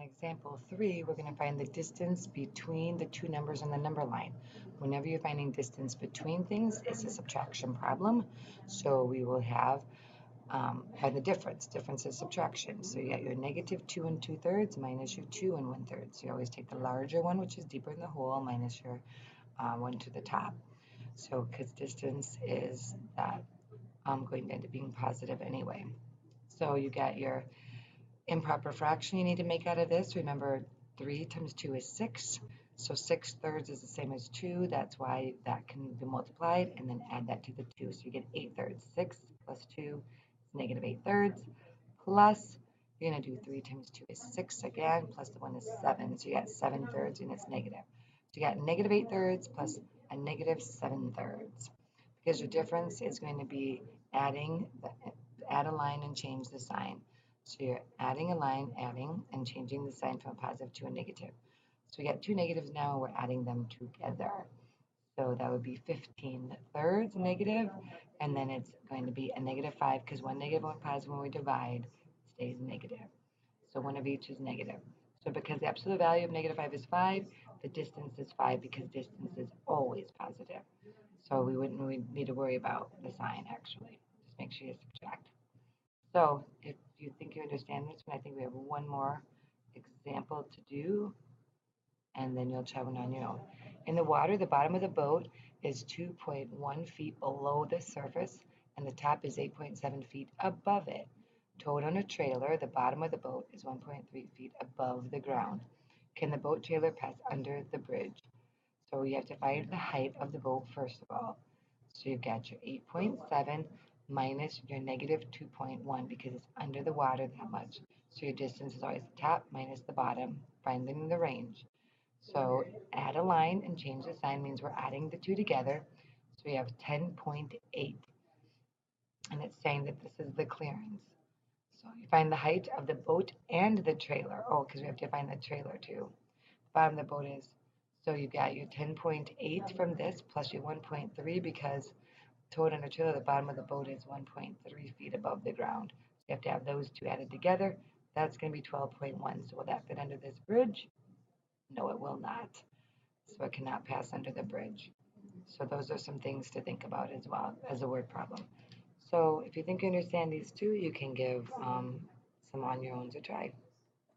example 3, we're going to find the distance between the two numbers on the number line. Whenever you're finding distance between things, it's a subtraction problem. So we will have find the difference. Difference is subtraction. So you got your negative 2 and 2/3 minus your 2 and 1/3. So you always take the larger one, which is deeper in the hole, minus your one to the top. So because distance is that going to end up being positive anyway. So you got your improper fraction you need to make out of this. Remember, 3 times 2 is 6. So 6/3 is the same as 2. That's why that can be multiplied and then add that to the 2. So you get 8/3. 6 plus 2 is negative 8/3. Plus, you're going to do 3 times 2 is 6 again. Plus the 1 is 7. So you got 7/3 and it's negative. So you got negative 8/3 plus a negative 7/3. Because your difference is going to be add a line and change the sign. So you're adding a line, adding, and changing the sign from a positive to a negative. So we got two negatives now, and we're adding them together. So that would be 15/3 negative, and then it's going to be a negative 5 because one negative, one positive, when we divide, stays negative. So one of each is negative. So because the absolute value of negative 5 is 5, the distance is 5 because distance is always positive. So we wouldn't need to worry about the sign actually. Just make sure you subtract. So if you think you understand this one, I think we have one more example to do, and then you'll try one on your own. In the water, the bottom of the boat is 2.1 feet below the surface, and the top is 8.7 feet above it. Towed on a trailer, the bottom of the boat is 1.3 feet above the ground. Can the boat trailer pass under the bridge? So you have to find the height of the boat first of all. So you've got your 8.7 minus your negative 2.1 because it's under the water that much. So your distance is always the top minus the bottom, finding the range. So add a line and change the sign means we're adding the two together. So we have 10.8. And it's saying that this is the clearance. So you find the height of the boat and the trailer. Oh, because we have to find the trailer too. The bottom of the boat is, so you got your 10.8 from this plus your 1.3 because towed on a trailer, the bottom of the boat is 1.3 feet above the ground. So you have to have those two added together. That's going to be 12.1. So will that fit under this bridge? No, it will not. So it cannot pass under the bridge. So those are some things to think about as well as a word problem. So if you think you understand these two, you can give some on your own to try.